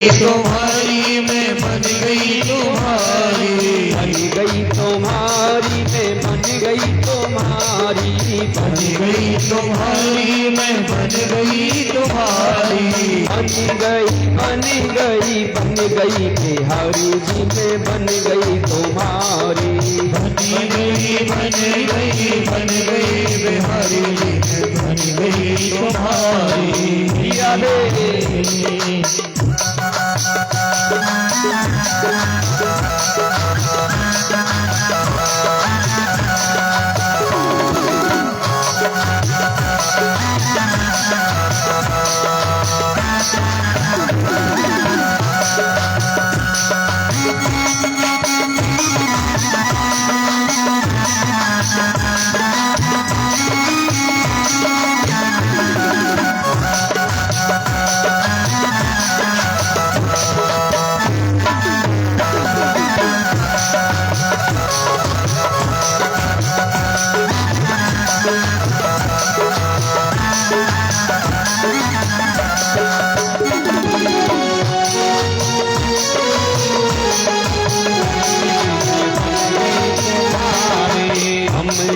तुम्हारी मैं बन गई तुम्हारी, बन गई तुम्हारी मैं बन गई तुम्हारी, बन गई तुम्हारी मैं बन गई तुम्हारी, बन गई बिहारी जी मैं बन गई तुम्हारी, बन गई बिहारी जी मैं बन गई तुम्हारी। यादे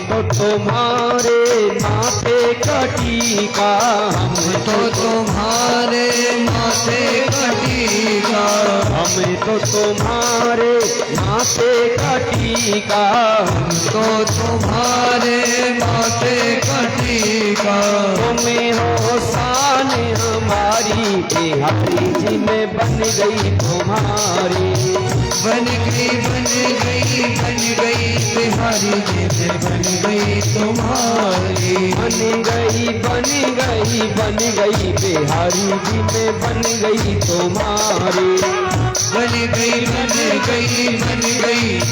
तो तुम्हारे माथे का टीका, हम तो तुम्हारे माथे का टीका, हम तो तुम्हारे माथे का टीका, हम तो तुम्हारे माथे का टीका, तुम्हें हो शान हमारी बिहारी जी में बन गई तुम्हारी, बन गई बिहारी जी में बन गई तुम्हारी, बन गई बिहारी जी में बन गई तुम्हारी, बन गई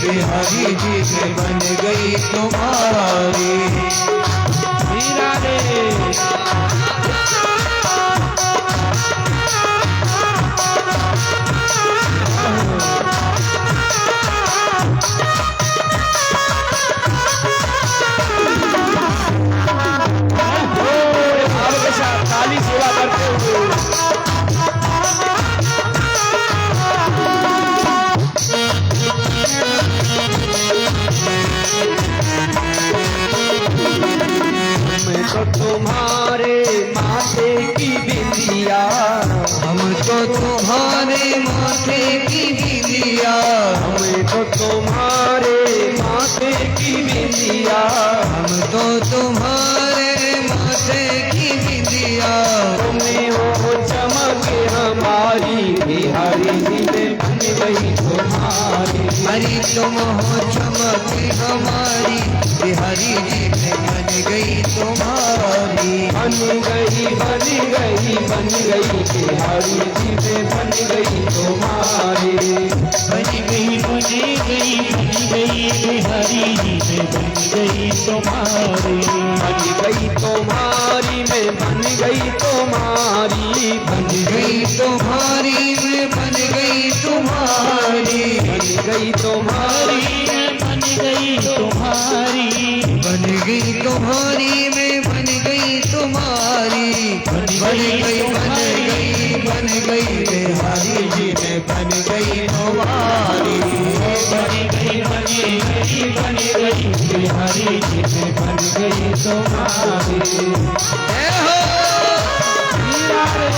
बिहारी जी में बन गई तुम्हारी। हीरा रे ताली सेवा करते हुए मैं तो तुम्हारे माथे की बिंदिया, हम तो तुम्हारे माथे की बिंदिया, हमें तो तुम्हारे माथे की बिंदिया, हम तो तुम्हारे माथे की बिंदिया, तुम्हें हो चमक हमारी बिहारी जी में बन गई तुम्हारी, हरी तुम हो चमक हमारी बिहारी जी में बन गई तुम्हारी, बन गई बिहारी जी में बन गई तुम्हारी, बन गई बिहारी जी में बन गई तुम्हारी, बन गई तुम्हारी मैं बन गई तुम्हारी, बन गई तुम्हारी मैं बन गई तुम्हारी, बन गई तुम्हारी बन गई तुम्हारी, बन गई तुम्हारी मैं बन गई तुम्हारी, बन गई बिहारी जी में बन गई तुम्हारी, बन गई बिहारी जी में बन गई तुम्हारी। जय हो हीरा रे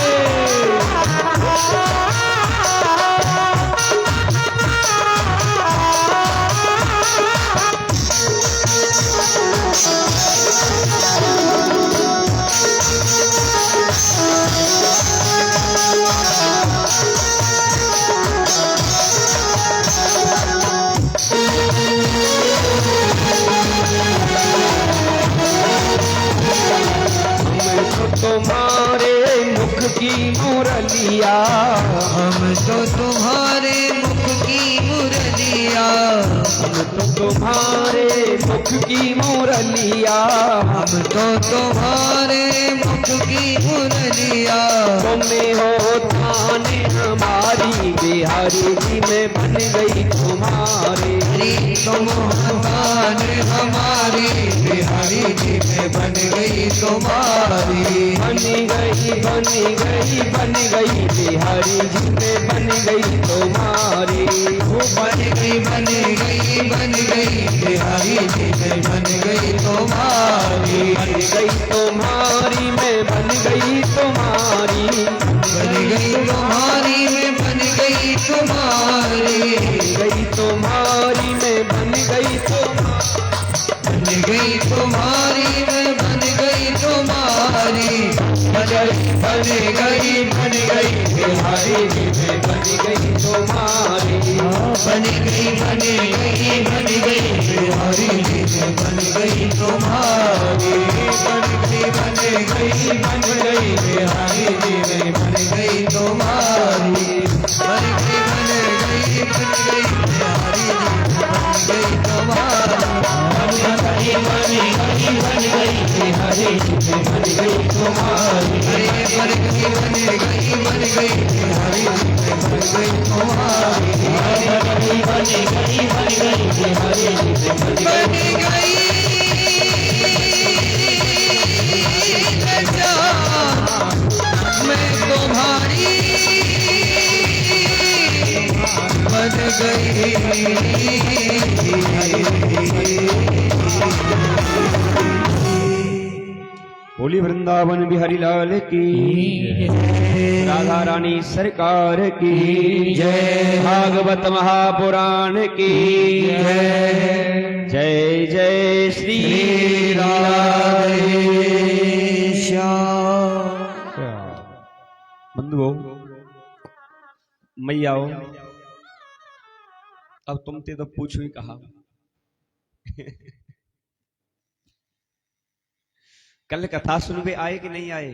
तुम्हारे मुख की मुरलिया, हम तो तुम्हारे मुख की मुरलिया, हम तो तुम्हारे मुख की मुरलिया, हम तो तुम्हारे मुख की मुरलिया, तुम्हें हो थाने हमारी बिहारी जी मैं बन गई तुम्हारी। तुम महान हमारी बिहारी जी में बन गई तुम्हारी। बन गई बन गई बन गई बिहारी जी में बन गई तुम्हारी। बन गई बन गई बन गई बिहारी जी में बन गई तुम्हारी। बन गई तुम्हारी मैं बन गई तुम्हारी। बन गई तुम्हारी में बन गई तुम्हारी। गई तुम्हारी मैं बन गई बन गई तुम्हारी में बन गई तुम्हारी। बन गई बिहारी जी में बन गई तुम्हारी। बन गई बिहारी जी में बन गई तुम्हारी। बन गई बिहारी जी में बन गई तुम्हारी। बन गई बिहारी जी में बन गई तुम्हारी। बन गई बिहारी जी में बन गई तुम्हारी। बन गई बिहारी जी में बन गई तुम्हारी। बन गई बिहारी जी में बन गई। मैं तुम्हारी बन बोली वृंदावन बिहारी लाल की, राधा रानी सरकार की जय। भागवत महापुराण की जय। जय जय श्री राधे श्याम। बंधुओं मैयाओ, अब तुम ते तो पूछो ही कहा। कल कथा सुनवे आए कि नहीं आए?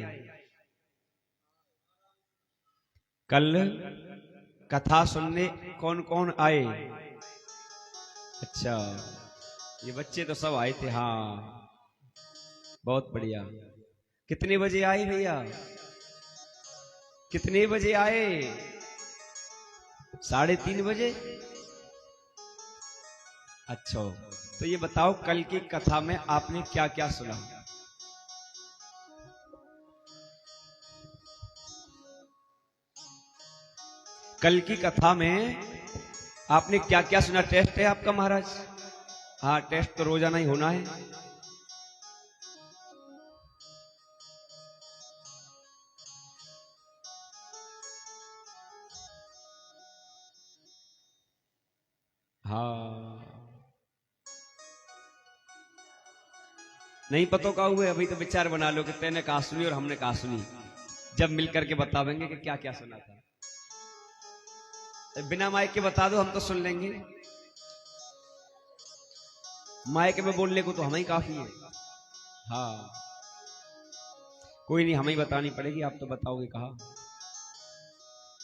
कल कथा सुनने कौन कौन आए? अच्छा, ये बच्चे तो सब आए थे। हाँ, बहुत बढ़िया। कितने बजे आए भैया? कितने बजे आए? 3:30 बजे। अच्छा, तो ये बताओ कल की कथा में आपने क्या क्या सुना? कल की कथा में आपने क्या क्या सुना? टेस्ट है आपका महाराज? हाँ, टेस्ट तो रोजाना ही होना है। हाँ, नहीं पता का हुए? अभी तो विचार बना लो कि तेने कहा सुनी और हमने कहा सुनी। जब मिलकर के बतावेंगे कि क्या क्या सुना था। बिना माइक के बता दो, हम तो सुन लेंगे। माइक में बोलने को तो हमें ही काफी है। हाँ, कोई नहीं, हमें ही बतानी पड़ेगी। आप तो बताओगे कहा।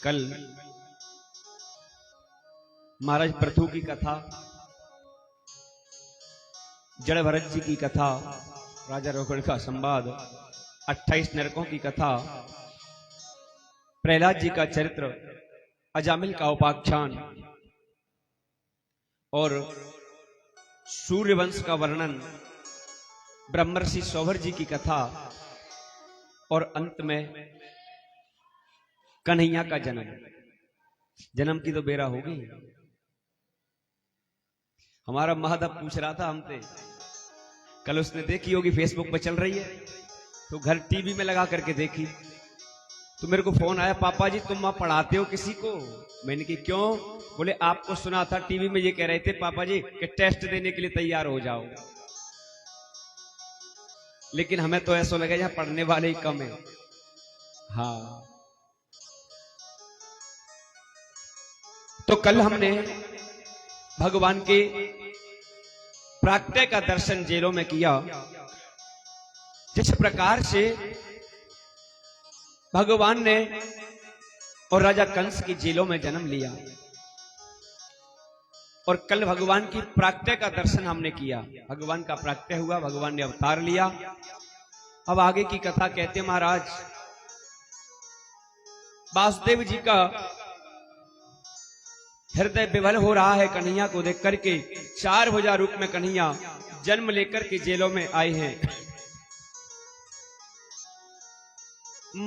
कल महाराज पृथु की कथा, जड़ भरत जी की कथा, राजा रोकड़ का संवाद, 28 नरकों की कथा, प्रहलाद जी का चरित्र, अजामिल का उपाख्यान और सूर्यवंश का वर्णन, ब्रह्मर्षि सौभर जी की कथा और अंत में कन्हैया का जन्म। जन्म की तो बेरा होगी। हमारा महादेव पूछ रहा था हमसे, कल उसने देखी होगी, फेसबुक पर चल रही है, तो घर टीवी में लगा करके देखी, तो मेरे को फोन आया, पापा जी तुम वहां पढ़ाते हो किसी को? मैंने कहा क्यों? बोले आपको सुना था टीवी में ये कह रहे थे पापा जी कि टेस्ट देने के लिए तैयार हो जाओ। लेकिन हमें तो ऐसा लगा यहाँ पढ़ने वाले ही कम है। हाँ, तो कल हमने भगवान के प्राकट्य का दर्शन जेलों में किया। जिस प्रकार से भगवान ने और राजा कंस की जेलों में जन्म लिया, और कल भगवान की प्राकट्य का दर्शन हमने किया। भगवान का प्राकट्य हुआ, भगवान ने अवतार लिया। अब आगे की कथा कहते हैं महाराज, वासुदेव जी का हृदय विवल हो रहा है कन्हैया को देख करके। 4 भुजा रूप में कन्हैया जन्म लेकर के जेलों में आए हैं।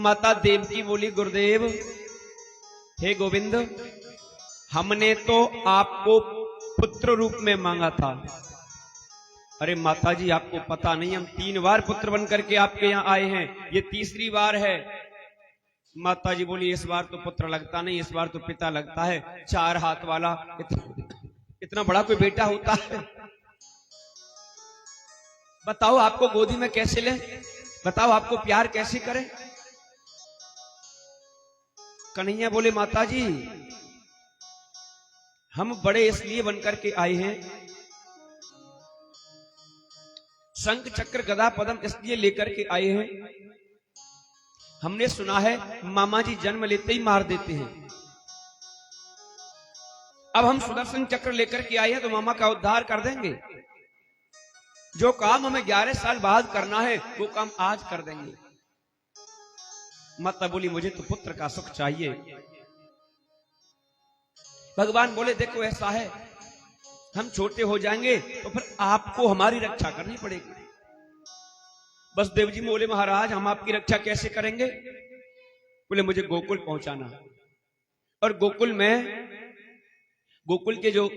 माता देवकी बोली, गुरुदेव हे गोविंद, हमने तो आपको पुत्र रूप में मांगा था। अरे माता जी, आपको पता नहीं, हम 3 बार पुत्र बन करके आपके यहाँ आए हैं, ये तीसरी बार है। माता जी बोली, इस बार तो पुत्र लगता नहीं, इस बार तो पिता लगता है। 4 हाथ वाला इतना बड़ा कोई बेटा होता है? बताओ आपको गोदी में कैसे ले, बताओ आपको प्यार कैसे करे? कन्हैया बोले, माता जी हम बड़े इसलिए बनकर के आए हैं, शंख चक्र गदा पद्म इसलिए लेकर के आए हैं, हमने सुना है मामा जी जन्म लेते ही मार देते हैं। अब हम सुदर्शन चक्र लेकर के आए हैं तो मामा का उद्धार कर देंगे। जो काम हमें 11 साल बाद करना है वो काम आज कर देंगे। माता बोली, मुझे तो पुत्र का सुख चाहिए। भगवान बोले, देखो ऐसा है, हम छोटे हो जाएंगे तो फिर आपको हमारी रक्षा करनी पड़ेगी। बसदेव जी बोले, महाराज हम आपकी रक्षा कैसे करेंगे? बोले, मुझे गोकुल पहुंचाना, और गोकुल में गोकुल के जो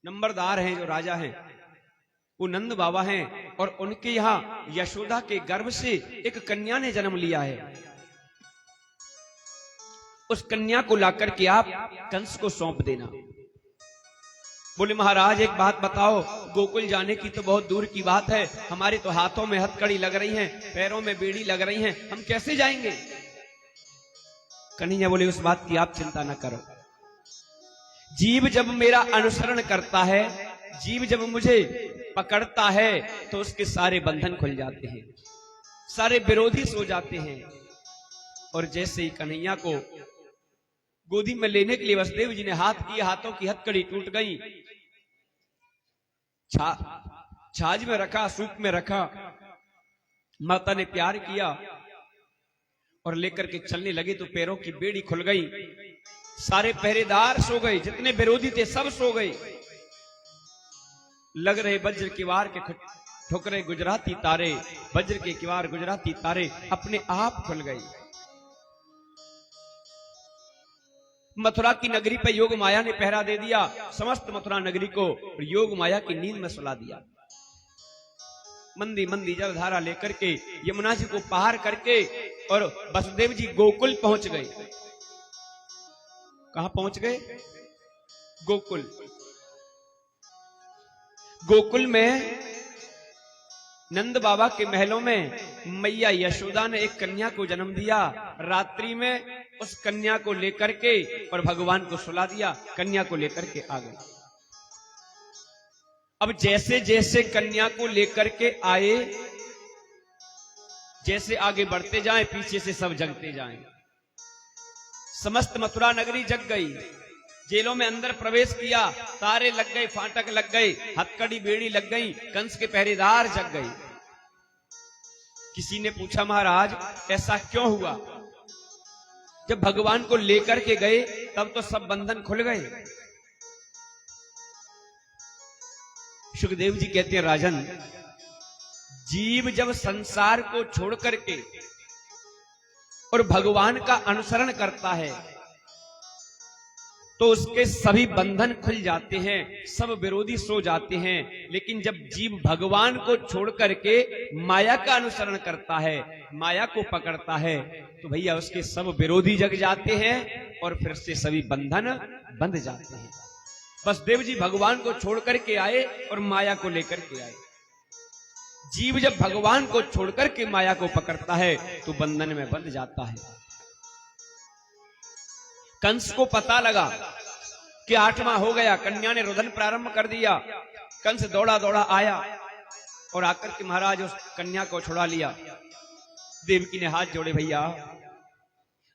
नंबरदार हैं, जो राजा हैं, वो नंद बाबा हैं, और उनके यहां यशोदा के गर्भ से एक कन्या ने जन्म लिया है। उस कन्या को लाकर के आप कंस को सौंप देना। बोले, महाराज एक बात बताओ, गोकुल जाने की तो बहुत दूर की बात है, हमारे तो हाथों में हथकड़ी लग रही हैं, पैरों में बेड़ी लग रही हैं, हम कैसे जाएंगे? कन्हैया बोले, उस बात की आप चिंता न करो। जीव जब मेरा अनुसरण करता है, जीव जब मुझे पकड़ता है तो उसके सारे बंधन खुल जाते हैं, सारे विरोधी सो जाते हैं। और जैसे ही कन्हैया को गोदी में लेने के लिए वसुदेव जी ने हाथ किए, हाथों की हथकड़ी टूट गई, छाछ में रखा, सूप में रखा, माता ने प्यार किया और लेकर के चलने लगे तो पैरों की बेड़ी खुल गई, सारे पहरेदार सो गए, जितने विरोधी थे सब सो गए। लग रहे वज्र के वार के ठुकरे गुजराती तारे, वज्र के किवार गुजराती तारे अपने आप खुल गई। मथुरा की नगरी पर योग माया ने पहरा दे दिया, समस्त मथुरा नगरी को योग माया की नींद में सुला दिया। मंदी मंदी जलधारा लेकर के यमुना जी को पार करके और वसुदेव जी गोकुल पहुंच गए। कहां पहुंच गए? गोकुल। गोकुल में नंद बाबा के महलों में मैया यशोदा ने एक कन्या को जन्म दिया। रात्रि में उस कन्या को लेकर के और भगवान को सुला दिया, कन्या को लेकर के आ गए। अब जैसे जैसे कन्या को लेकर के आए, जैसे आगे बढ़ते जाएं, पीछे से सब जगते जाएं। समस्त मथुरा नगरी जग गई, जेलों में अंदर प्रवेश किया, तारे लग गए, फाटक लग गए, हथकड़ी बेड़ी लग गई, कंस के पहरेदार जग गए। किसी ने पूछा, महाराज ऐसा क्यों हुआ? जब भगवान को लेकर के गए तब तो सब बंधन खुल गए। सुखदेव जी कहते हैं, राजन, जीव जब संसार को छोड़ करके और भगवान का अनुसरण करता है तो उसके सभी बंधन खुल जाते हैं, सब विरोधी सो जाते हैं। लेकिन जब जीव भगवान को छोड़ करके माया का अनुसरण करता है, माया को पकड़ता है, तो भैया उसके सब विरोधी जग जाते हैं और फिर से सभी बंधन बंध जाते हैं। वसुदेव जी भगवान को छोड़ करके आए और माया को लेकर के आए। जीव जब भगवान को छोड़ करके माया को पकड़ता है तो बंधन में बंध जाता है। कंस को पता लगा कि 8वां हो गया, कन्या ने रुदन प्रारंभ कर दिया। कंस दौड़ा दौड़ा आया और आकर के महाराज उस कन्या को छुड़ा लिया। देवकी ने हाथ जोड़े, भैया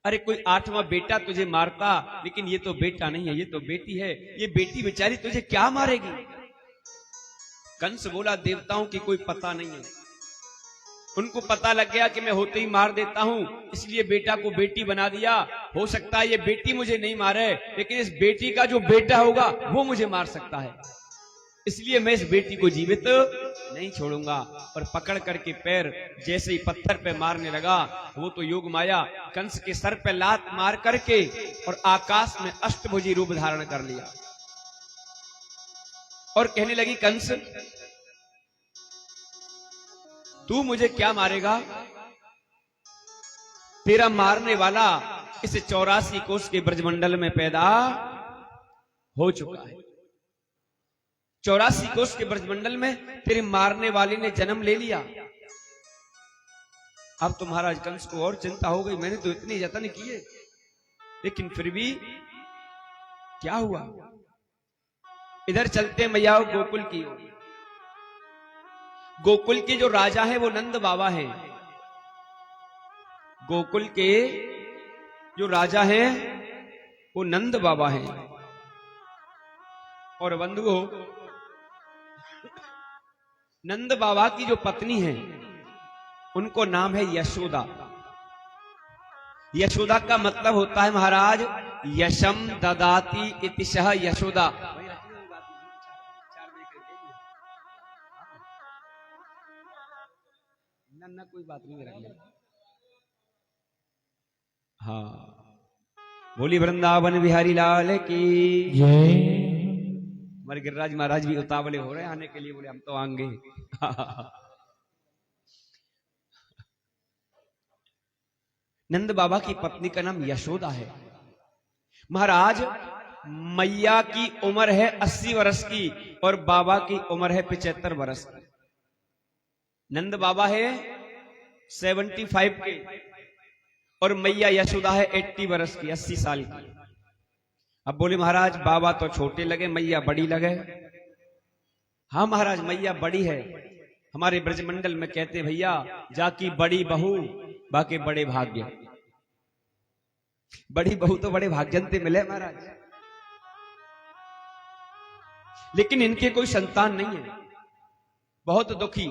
अरे कोई 8वां बेटा तुझे मारता, लेकिन ये तो बेटा नहीं है, ये तो बेटी है, ये बेटी बेचारी तुझे क्या मारेगी? कंस बोला, देवताओं की कोई पता नहीं है, उनको पता लग गया कि मैं होते ही मार देता हूं, इसलिए बेटा को बेटी बना दिया। हो सकता है ये बेटी मुझे नहीं मारे, लेकिन इस बेटी का जो बेटा होगा वो मुझे मार सकता है, इसलिए मैं इस बेटी को जीवित नहीं छोड़ूंगा। और पकड़ करके पैर जैसे ही पत्थर पे मारने लगा, वो तो योग माया कंस के सर पे लात मार करके और आकाश में अष्टभुजी रूप धारण कर लिया और कहने लगी, कंस तू मुझे क्या मारेगा? तेरा मारने वाला इस 84 कोष के ब्रजमंडल में पैदा हो चुका है। 84 कोष के ब्रजमंडल में तेरे मारने वाले ने जन्म ले लिया। अब तो महाराज कंस को और चिंता हो गई, मैंने तो इतने यत्न किए, लेकिन फिर भी क्या हुआ? इधर चलते मैया गोकुल की ओर। गोकुल के जो राजा है वो नंद बाबा हैं। गोकुल के जो राजा हैं वो नंद बाबा हैं। और बंधुओं, नंद बाबा की जो पत्नी है उनको नाम है यशोदा। यशोदा का मतलब होता है महाराज यशम ददाती इतिशः यशोदा। ना कोई बात नहीं रख ले। हाँ, बोली वृंदावन बिहारी लाल की जय। हमारे गिरिराज महाराज भी उतावले हो रहे हैं आने के लिए, बोले हम तो आएंगे। नंद बाबा की पत्नी का नाम यशोदा है। महाराज मैया की उम्र है 80 वर्ष की और बाबा की उम्र है 75 वर्ष की। नंद बाबा है 75 के और मैया यशोदा है 80 वर्ष की, 80 साल की। अब बोले महाराज बाबा तो छोटे लगे, मैया बड़ी लगे। हाँ महाराज, मैया बड़ी है। हमारे ब्रजमंडल में कहते भैया जाकी बड़ी बहू बाकी बड़े भाग्य। बड़ी बहू तो बड़े भाग्यंते मिले महाराज, लेकिन इनके कोई संतान नहीं है। बहुत दुखी,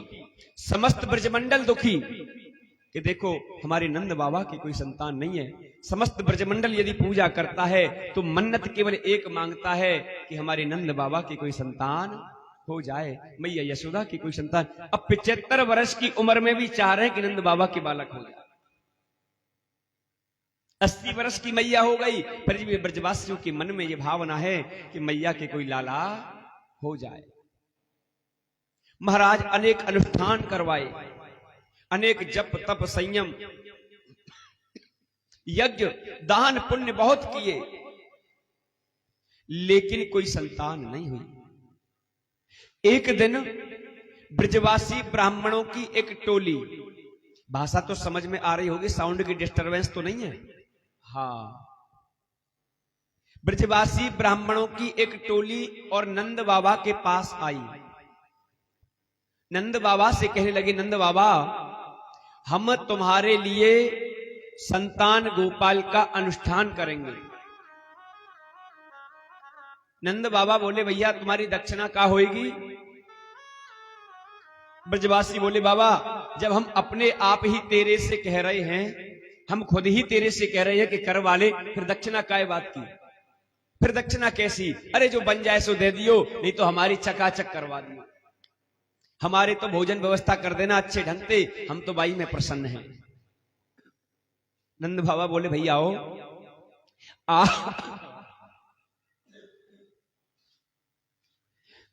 समस्त ब्रजमंडल दुखी कि देखो हमारे नंद बाबा की कोई संतान नहीं है। समस्त ब्रजमंडल यदि पूजा करता है तो मन्नत केवल एक मांगता है कि हमारे नंद बाबा की कोई संतान हो जाए, मैया यशोदा की कोई संतान। अब 75 वर्ष की उम्र में भी चाह रहे हैं कि नंद बाबा के बालक हो जाए। 80 वर्ष की मैया हो गई, फिर भी ब्रजवासियों के मन में यह भावना है कि मैया के कोई लाला हो जाए। महाराज अनेक अनुष्ठान करवाए, अनेक जप तप संयम यज्ञ दान पुण्य बहुत किए, लेकिन कोई संतान नहीं हुई। एक दिन ब्रजवासी ब्राह्मणों की एक टोली, भाषा तो समझ में आ रही होगी, साउंड की डिस्टरबेंस तो नहीं है। हाँ, ब्रजवासी ब्राह्मणों की एक टोली और नंद बाबा के पास आई। नंद बाबा से कहने लगे, नंद बाबा हम तुम्हारे लिए संतान गोपाल का अनुष्ठान करेंगे। नंद बाबा बोले भैया तुम्हारी दक्षिणा क्या होगी? ब्रजवासी बोले बाबा जब हम अपने आप ही तेरे से कह रहे हैं, हम खुद ही तेरे से कह रहे हैं कि कर वाले, फिर दक्षिणा काय बात की? फिर दक्षिणा कैसी? अरे जो बन जाए सो दे दियो, नहीं तो हमारी चकाचक करवा दियो, हमारे तो भोजन व्यवस्था कर देना अच्छे ढंग से, हम तो बाई में प्रसन्न हैं। नंद बाबा बोले भैया आओ,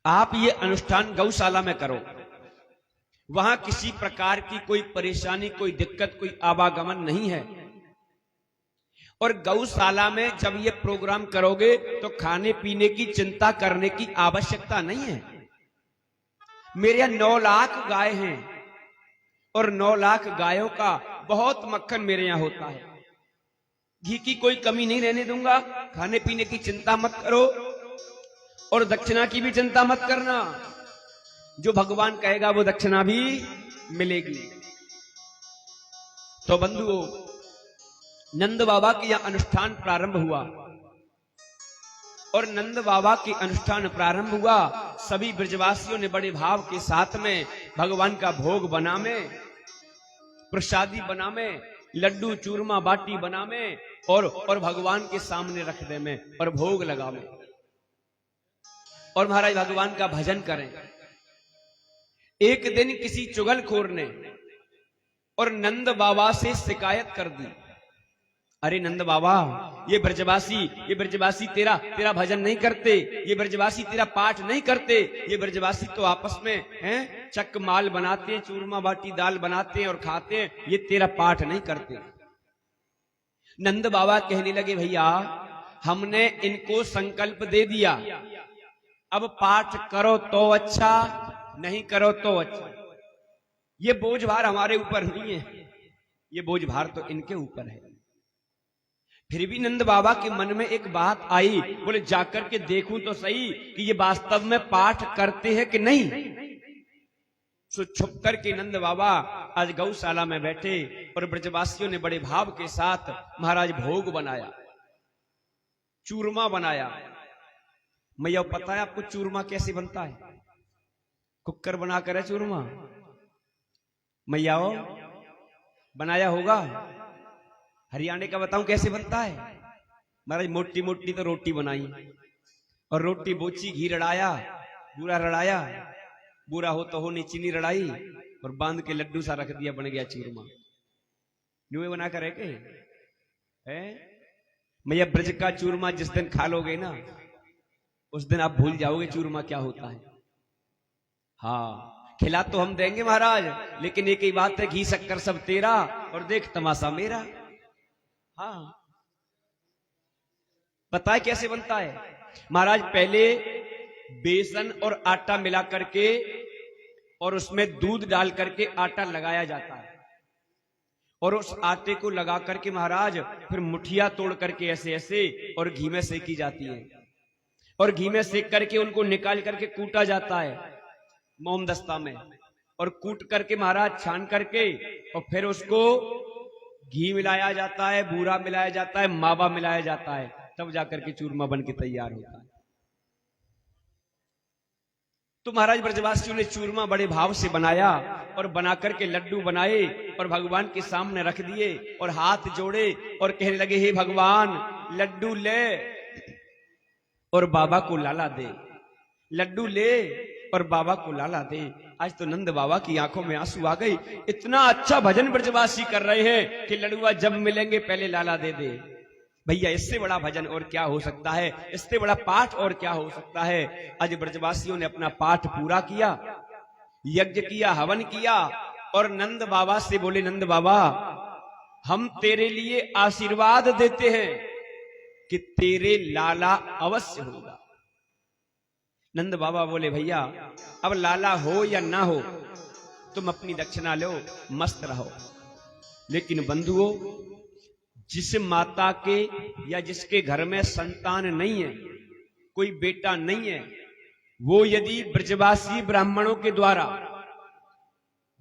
आप ये अनुष्ठान गौशाला में करो, वहां किसी प्रकार की कोई परेशानी, कोई दिक्कत, कोई आवागमन नहीं है। और गौशाला में जब ये प्रोग्राम करोगे तो खाने पीने की चिंता करने की आवश्यकता नहीं है। मेरे यहां 9 लाख गाय हैं और 9 लाख गायों का बहुत मक्खन मेरे यहां होता है। घी की कोई कमी नहीं रहने दूंगा, खाने पीने की चिंता मत करो और दक्षिणा की भी चिंता मत करना। जो भगवान कहेगा वो दक्षिणा भी मिलेगी। तो बंधुओं, नंद बाबा के यहां अनुष्ठान प्रारंभ हुआ और नंद बाबा के अनुष्ठान प्रारंभ हुआ। सभी ब्रजवासियों ने बड़े भाव के साथ में भगवान का भोग बना में प्रसादी बना में, लड्डू चूरमा बाटी बना में और भगवान के सामने रख दे में और भोग लगा में, और महाराज भगवान का भजन करें। एक दिन किसी चुगलखोर ने और नंद बाबा से शिकायत कर दी, अरे नंद बाबा, ये ब्रजवासी तेरा भजन नहीं करते, ये ब्रजवासी तेरा पाठ नहीं करते, ये ब्रजवासी तो आपस में हैं चक माल बनाते हैं, चूरमा बाटी दाल बनाते हैं और खाते हैं, ये तेरा पाठ नहीं करते। नंद बाबा कहने लगे, भैया हमने इनको संकल्प दे दिया, अब पाठ करो तो अच्छा, नहीं करो तो अच्छा। ये बोझ भार हमारे ऊपर नहीं है, ये बोझ भार तो इनके ऊपर है। फिर भी नंद बाबा के मन में एक बात आई, बोले जाकर के देखूं तो सही कि ये वास्तव में पाठ करते हैं कि नहीं। सो छुप करके नंद बाबा आज गौशाला में बैठे और ब्रजवासियों ने बड़े भाव के साथ महाराज भोग बनाया, चूरमा बनाया। मैया पता है आपको चूरमा कैसे बनता है? कुकर बना कर है चूरमा, मैया बनाया होगा। हरियाणा का बताऊं कैसे बनता है? महाराज मोटी मोटी तो रोटी बनाई और रोटी बोची, घी रड़ाया, बूरा रड़ाया, बूरा हो तो होनी चीनी रड़ाई और बांध के लड्डू सा रख दिया, बन गया चूरमा। न्यू बना कर है मैया ब्रज का चूरमा जिस दिन खा लोगे ना, उस दिन आप भूल जाओगे चूरमा क्या होता है। हाँ, खिला तो हम देंगे महाराज, लेकिन एक ही बात है, घी शक्कर सब तेरा और देख तमाशा मेरा। हाँ, पता है कैसे बनता है महाराज? पहले बेसन और आटा मिला करके और उसमें दूध डाल करके आटा लगाया जाता है, और उस आटे को लगा करके महाराज फिर मुठिया तोड़ करके ऐसे ऐसे और घी में सेकी जाती है, और घी में सेक करके उनको निकाल करके कूटा जाता है मोमदस्ता में, और कूट करके महाराज छान करके और फिर उसको घी मिलाया जाता है, बूरा मिलाया जाता है, मावा मिलाया जाता है, तब जाकर के चूरमा बन के तैयार होता है। तो महाराज ब्रजवासियों ने चूरमा बड़े भाव से बनाया और बना करके लड्डू बनाए और भगवान के सामने रख दिए और हाथ जोड़े और कहने लगे, हे भगवान लड्डू ले और बाबा को लाला दे, लड्डू ले और बाबा को लाला दे। आज तो नंद बाबा की आंखों में आंसू आ गई, इतना अच्छा भजन ब्रजवासी कर रहे हैं कि लडुआ जब मिलेंगे पहले लाला दे दे। भैया इससे बड़ा भजन और क्या हो सकता है, इससे बड़ा पाठ और क्या हो सकता है। आज ब्रजवासियों ने अपना पाठ पूरा किया, यज्ञ किया, हवन किया और नंद बाबा से बोले, नंद बाबा हम तेरे लिए आशीर्वाद देते हैं कि तेरे लाला अवश्य होगा। नंद बाबा बोले, भैया अब लाला हो या ना हो तुम अपनी दक्षिणा लो, मस्त रहो, लेकिन बंधुओं जिस माता के या जिसके घर में संतान नहीं है, कोई बेटा नहीं है, वो यदि ब्रजवासी ब्राह्मणों के द्वारा,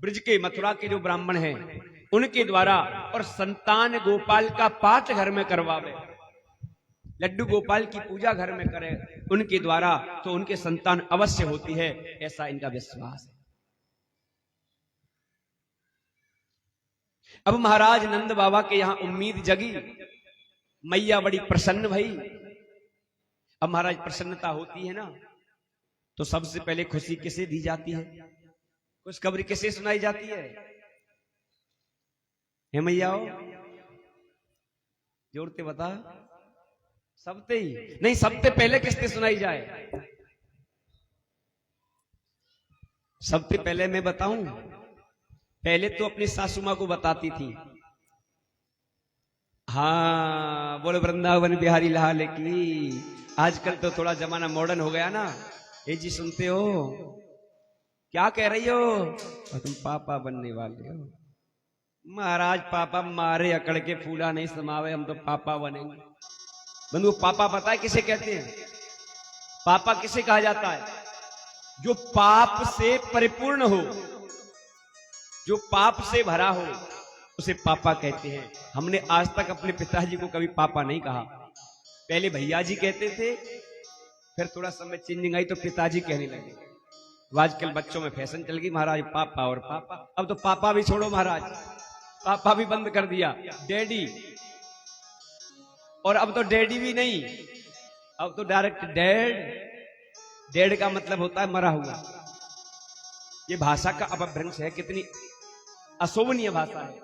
ब्रज के मथुरा के जो ब्राह्मण हैं उनके द्वारा और संतान गोपाल का पाठ घर में करवावे, लड्डू गोपाल की पूजा घर में करे उनके द्वारा, तो उनके संतान अवश्य होती है, ऐसा इनका विश्वास है। अब महाराज नंद बाबा के यहां उम्मीद जगी, मैया बड़ी प्रसन्न भई। अब महाराज प्रसन्नता होती है ना, तो सबसे पहले खुशी किसे दी जाती है, खुशखबरी किसे सुनाई जाती है? हे मैया जोड़ते बता, सबते ही नहीं, सबसे पहले किससे सुनाई जाए? सबसे पहले मैं बताऊं, पहले तो अपनी सासू मां को बताती थी। हाँ बोले वृंदावन बिहारी लाल की। आजकल तो थोड़ा जमाना मॉडर्न हो गया ना। ए जी सुनते हो, क्या कह रही हो? और तुम पापा बनने वाले हो। महाराज पापा मारे अकड़ के फूला नहीं समावे, हम तो पापा बनेंगे। बंधु पापा पता है किसे कहते हैं? पापा किसे कहा जाता है? जो पाप से परिपूर्ण हो, जो पाप से भरा हो, उसे पापा कहते हैं। हमने आज तक अपने पिताजी को कभी पापा नहीं कहा, पहले भैया जी कहते थे, फिर थोड़ा समय चेंजिंग आई तो पिताजी कहने लगे। आजकल बच्चों में फैशन चल गई महाराज पापा और पापा। अब तो पापा भी छोड़ो महाराज, पापा भी बंद कर दिया, डैडी। और अब तो डैडी भी नहीं, अब तो डायरेक्ट डैड। डैड का मतलब होता है मरा हुआ। ये भाषा का अपभ्रंश है, कितनी अशोभनीय भाषा है।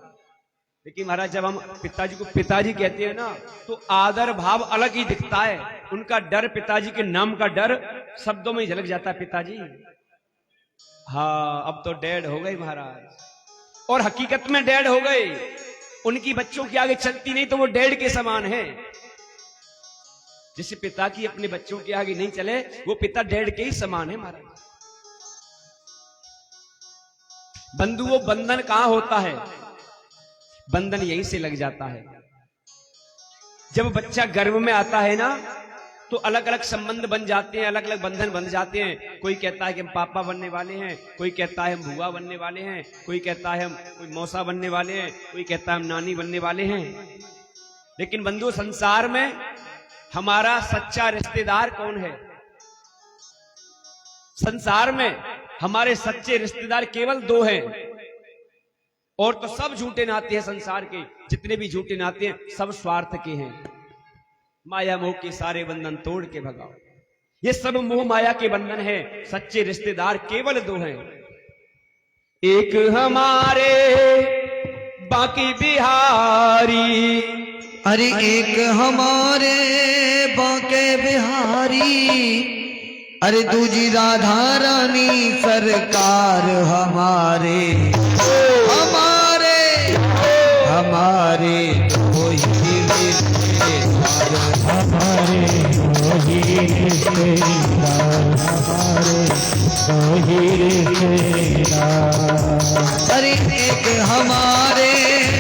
लेकिन महाराज जब हम पिताजी को पिताजी कहते हैं ना, तो आदर भाव अलग ही दिखता है। उनका डर, पिताजी के नाम का डर शब्दों में झलक जाता है, पिताजी। हाँ, अब तो डैड हो गए महाराज, और हकीकत में डैड हो गए। उनकी बच्चों के आगे चलती नहीं तो वो डैड के समान है। जिसे पिता की अपने बच्चों के आगे नहीं चले, वो पिता डैड के ही समान है महाराज। बंधु वो बंधन कहां होता है? बंधन यहीं से लग जाता है। जब बच्चा गर्भ में आता है ना, तो अलग अलग संबंध बन जाते हैं, अलग अलग बंधन बन जाते हैं। कोई कहता है कि हम पापा बनने वाले हैं, कोई कहता है हम बुआ बनने वाले हैं, कोई कहता है हम कोई मौसा बनने वाले हैं, कोई कहता है हम नानी बनने वाले हैं। लेकिन बंधु, संसार में हमारा सच्चा रिश्तेदार कौन है? संसार में हमारे सच्चे रिश्तेदार केवल दो हैं, और तो सब झूठे नाते हैं। संसार के जितने भी झूठे नाते हैं, सब स्वार्थ के हैं। माया मोह के सारे बंधन तोड़ के भगाओ, ये सब मोह माया के बंधन है। सच्चे रिश्तेदार केवल दो हैं, एक हमारे बाकी बिहारी। अरे एक हमारे बाके बिहारी, अरे दूजी राधा रानी सरकार हमारे। हमारे हमारे कोई रिश्तेदार, हमारे वही रिश्तेदार, हमारे वही रिश्तेदार। अरे एक हमारे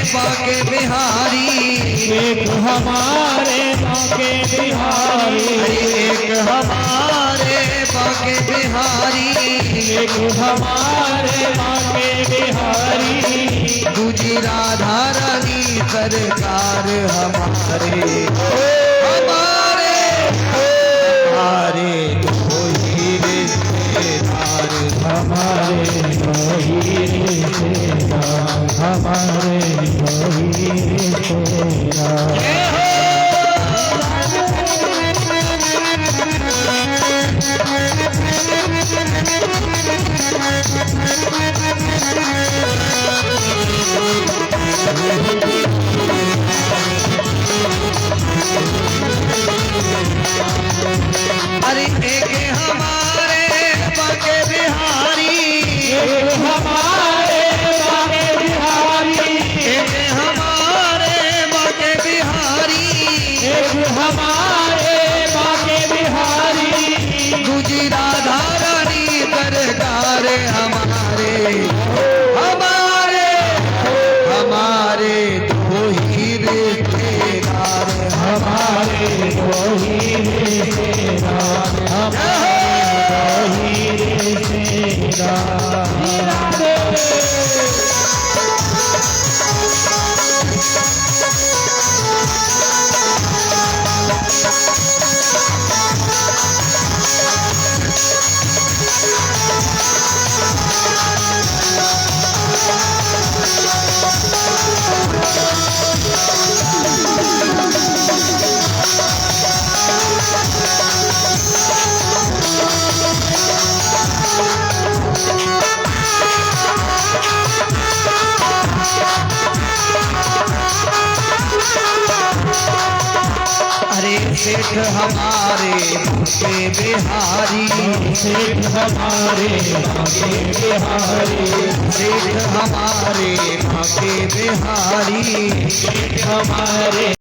बाके बिहारी, एक हमारे बाके बिहारी, एक हमारे बाके बिहारी, एक हमारे बाके बिहारी। दूजी राधा रानी सरकार हमारे। हमारे हमारे वही रिश्तेदार, हमारे वही रिश्तेदार, हमारे वही रिश्तेदार। अरे एक हमारे बाके बिहारी, एक हमारे बाके बिहारी, एक हमारे बाके बिहारी, एक हमारे बाके बिहारी। दूजी राधा रानी सरकार हमारे। हमारे हमारे वही रिश्तेदार, हमारे वही रिश्तेदार, हमारे वही रिश्तेदार। सेठ हमारे बाके बिहारी, सेठ हमारे बाके बिहारी, सेठ हमारे बाके बिहारी, सेठ हमारे